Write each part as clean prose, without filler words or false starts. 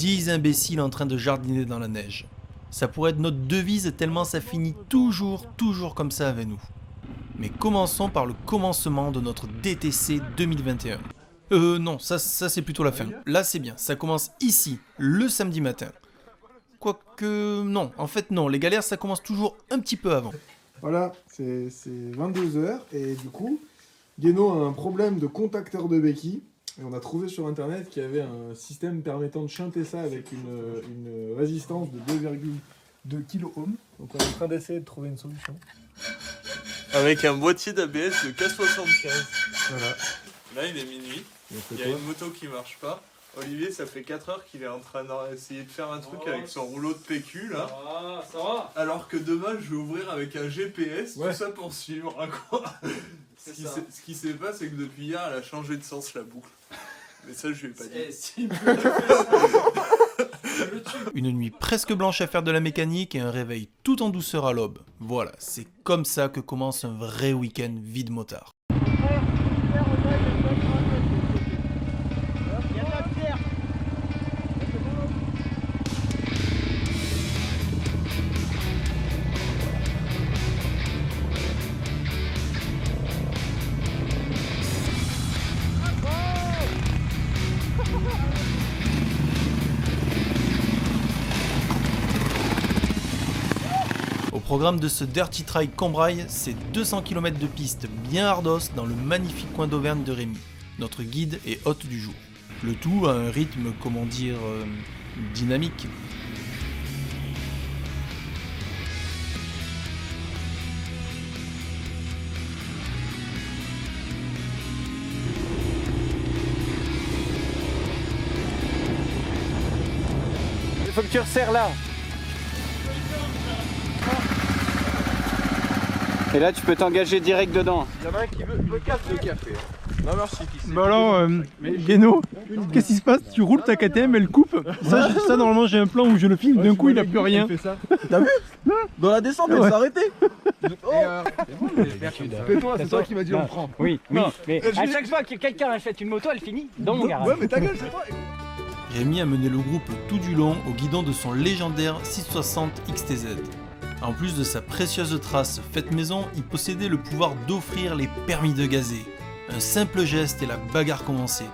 10 imbéciles en train de jardiner dans la neige. Ça pourrait être notre devise tellement ça finit toujours comme ça avec nous. Mais commençons par le commencement de notre DTC 2021. Non, ça c'est plutôt la fin. Là c'est bien, ça commence ici, le samedi matin. Quoique, non, en fait non, les galères ça commence toujours un petit peu avant. Voilà, c'est 22h et du coup, Guéno a un problème de contacteur de béquille. Et on a trouvé sur internet qu'il y avait un système permettant de chanter ça avec une résistance de 2,2 kΩ. Donc on est en train d'essayer de trouver une solution. Avec un boîtier d'ABS de K75. Voilà. Là il est minuit, il y a une moto qui marche pas. Olivier, ça fait 4 heures qu'il est en train d'essayer de faire un truc avec son rouleau de PQ là. Ça va. Alors que demain je vais ouvrir avec un GPS, Ouais. tout ça pour suivre quoi. Ce qui s'est passé, c'est que depuis hier elle a changé de sens la boucle. Mais ça je lui ai pas dit. Une nuit presque blanche à faire de la mécanique et un réveil tout en douceur à l'aube. Voilà, c'est comme ça que commence un vrai week-end vide motard. Au programme de ce Dirty Trail Combraille, c'est 200 km de piste bien ardos dans le magnifique coin d'Auvergne de Rémy, notre guide et hôte du jour. Le tout à un rythme, comment dire, dynamique. Il faut que tu resserres là. Et là, tu peux t'engager direct dedans. Il y en a un qui veut le café. Non merci. Bah alors, Guéno, qu'est-ce qui se passe? Tu roules ta KTM, elle coupe. Ça normalement j'ai un plan où je le filme, d'un coup il a plus rien. T'as vu? Dans la descente, elle s'est arrêtée. Fais-toi, c'est toi qui m'as dit on prend. Oui, mais à chaque fois que quelqu'un achète une moto, elle finit dans mon garage. Ouais, mais ta gueule, c'est toi. Rémi a mené le groupe tout du long au guidon de son légendaire 660 XTZ. En plus de sa précieuse trace faite maison, il possédait le pouvoir d'offrir les permis de gazer. Un simple geste et la bagarre commençait.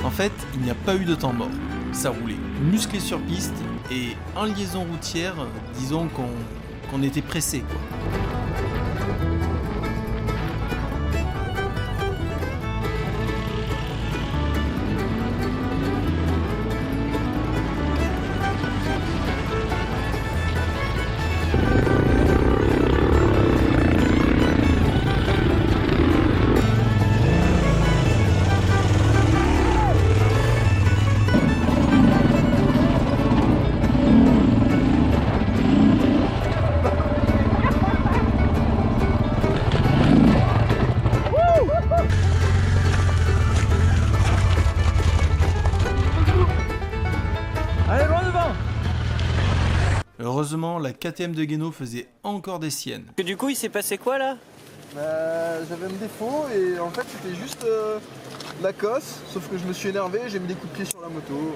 En fait, il n'y a pas eu de temps mort. Ça roulait musclé sur piste et en liaison routière, disons qu'on était pressé. Heureusement, la KTM de Guéno faisait encore des siennes. Que du coup, il s'est passé quoi là? J'avais un défaut et en fait c'était juste la cosse, sauf que je me suis énervé, j'ai mis des coups de pied sur la moto.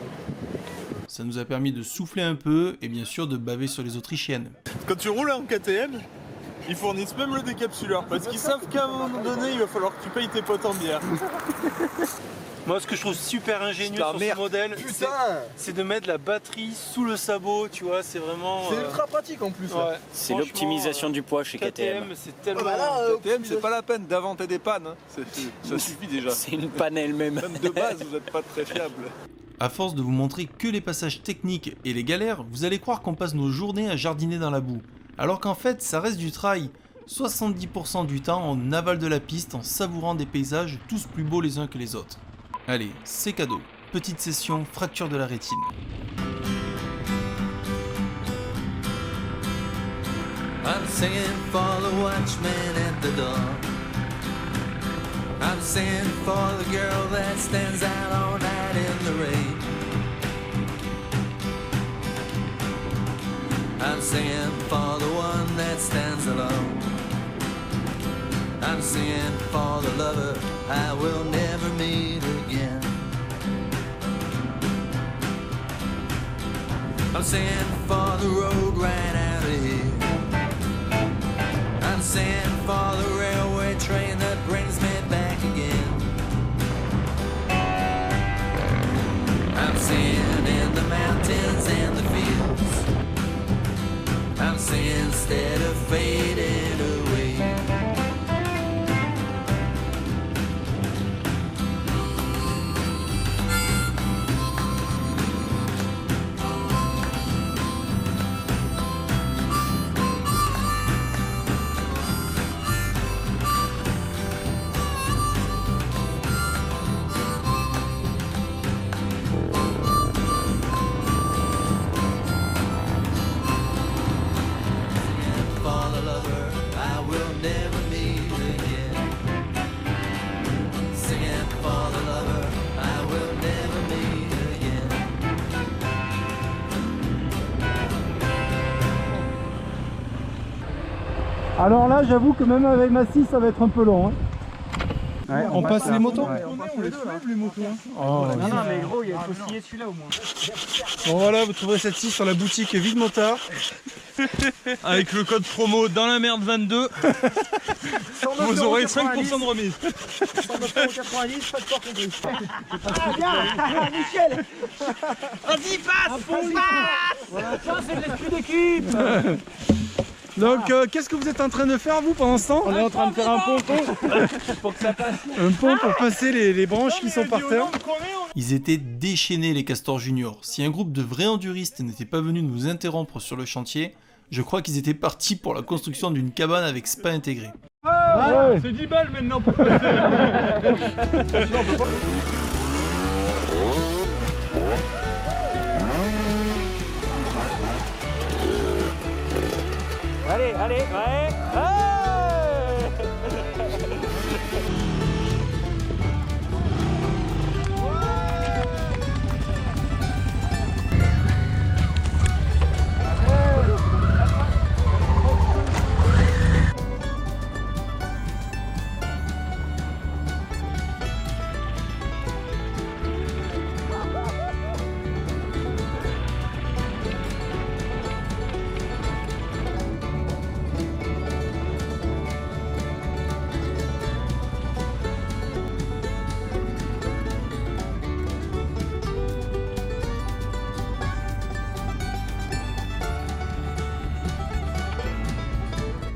Ça nous a permis de souffler un peu et bien sûr de baver sur les Autrichiennes. Quand tu roules en KTM, ils fournissent même le décapsuleur parce qu'ils savent qu'à un moment donné, il va falloir que tu payes tes potes en bière. Moi ce que je trouve super ingénieux sur ce modèle, Putain, c'est de mettre la batterie sous le sabot, tu vois, c'est vraiment... c'est ultra pratique en plus. Là. Ouais. C'est Franchement, l'optimisation du poids chez KTM. c'est tellement... Ah bah là, KTM, c'est pas la peine d'inventer des pannes, hein. Ça suffit déjà. C'est une panne elle-même. Même de base, vous n'êtes pas très fiable. À force de vous montrer que les passages techniques et les galères, vous allez croire qu'on passe nos journées à jardiner dans la boue. Alors qu'en fait, ça reste du trail. 70% du temps, on avale de la piste en savourant des paysages tous plus beaux les uns que les autres. Allez, c'est cadeau. Petite session fracture de la rétine. I'm singing for the watchman at the door. I'm singing for the girl that stands out all night in the rain. I'm singing for the one that stands alone. I'm singing for the lover I will never meet again. I'm singing for the road right out of here. I'm singing for the railway train that brings me back again. I'm singing in the mountains and the fields. I'm singing instead of fading away. Alors là, j'avoue que même avec ma scie, ça va être un peu long. Hein. Ouais, on passe les motos. On les soulève les motos. Hein. Oh, Non, non, mais gros, il faut scier celui-là au moins. bon voilà, vous trouverez cette scie sur la boutique Vide Motard. Avec le code promo dans la merde 22. Vous aurez 5% de remise. 190, pas de port compris. Ah bien, nickel. Vas-y, passe. Voilà, ça c'est de l'esprit d'équipe. Donc qu'est-ce que vous êtes en train de faire vous pendant ce temps? On est en train de faire un ponton pour que ça passe. Un pont pour passer les branches qui sont par terre. Ils étaient déchaînés les Castors Juniors. Si un groupe de vrais enduristes n'était pas venu nous interrompre sur le chantier, je crois qu'ils étaient partis pour la construction d'une cabane avec spa intégré. Ah, ouais. C'est 10 balles maintenant pour passer. Allez, allez, ouais.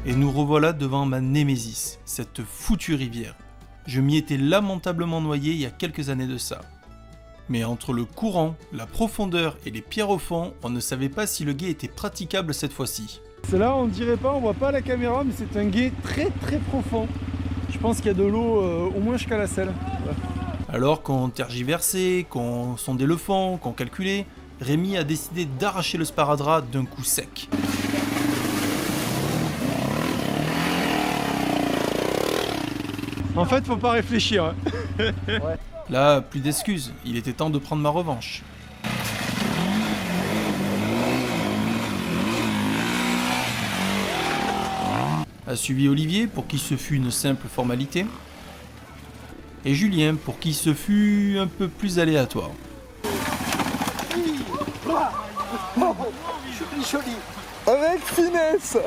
Et nous revoilà devant ma némésis, cette foutue rivière. Je m'y étais lamentablement noyé il y a quelques années de ça. Mais entre le courant, la profondeur et les pierres au fond, on ne savait pas si le gué était praticable cette fois-ci. C'est là, on dirait pas, on voit pas à la caméra, mais c'est un gué très très profond. Je pense qu'il y a de l'eau au moins jusqu'à la selle. Ouais. Alors qu'on tergiversait, qu'on sondait le fond, qu'on calculait, Rémi a décidé d'arracher le sparadrap d'un coup sec. En fait, faut pas réfléchir. Hein. Ouais. Là, plus d'excuses, il était temps de prendre ma revanche. A suivi Olivier, pour qui ce fut une simple formalité, et Julien, pour qui ce fut un peu plus aléatoire. Avec finesse.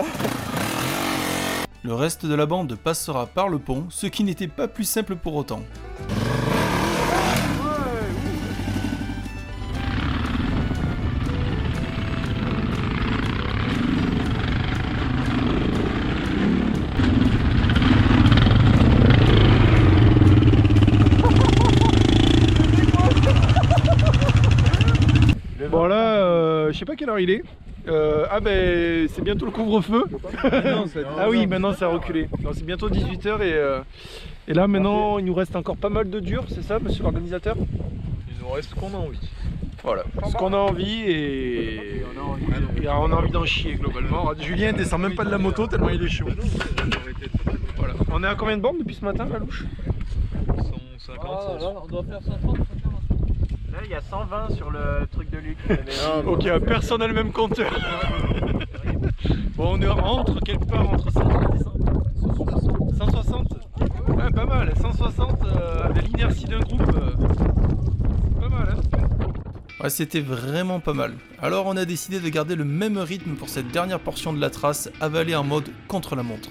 Le reste de la bande passera par le pont, ce qui n'était pas plus simple pour autant. Bon là, je sais pas quelle heure il est. Ah ben c'est bientôt le couvre-feu. Ah oui, maintenant ça a reculé. C'est bientôt 18h et là maintenant il nous reste encore pas mal de dur, c'est ça monsieur l'organisateur? Il nous reste ce qu'on a envie. Voilà, ce qu'on a envie et on a envie d'en chier globalement. Julien descend même pas de la moto tellement il est chaud. Voilà. On est à combien de bornes depuis ce matin la louche? 150. On doit faire 130, 140. Là, il y a 120 sur le truc de Luc. Ok, personne n'a le même compteur. Bon, on est entre quelque part entre 130 et 160. Ouais, pas mal. 160 de l'inertie d'un groupe. C'est pas mal, hein. Ouais, c'était vraiment pas mal. Alors on a décidé de garder le même rythme pour cette dernière portion de la trace, avalée en mode contre la montre.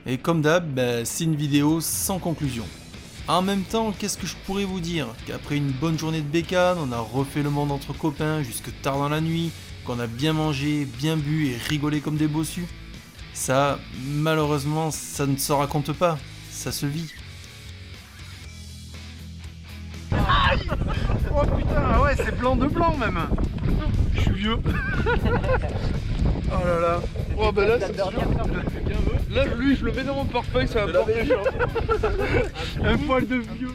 Et comme d'hab, c'est une vidéo sans conclusion. En même temps, qu'est-ce que je pourrais vous dire? Qu'après une bonne journée de bécane, on a refait le monde entre copains jusque tard dans la nuit, qu'on a bien mangé, bien bu et rigolé comme des bossus. Ça, malheureusement, ça ne se raconte pas, ça se vit. Oh putain, ah ouais, c'est blanc de blanc même. Je suis vieux. Oh là là. Oh bah là, c'est sûr. Là, lui, je le mets dans mon portefeuille, ça va porter chance. Un poil de vieux.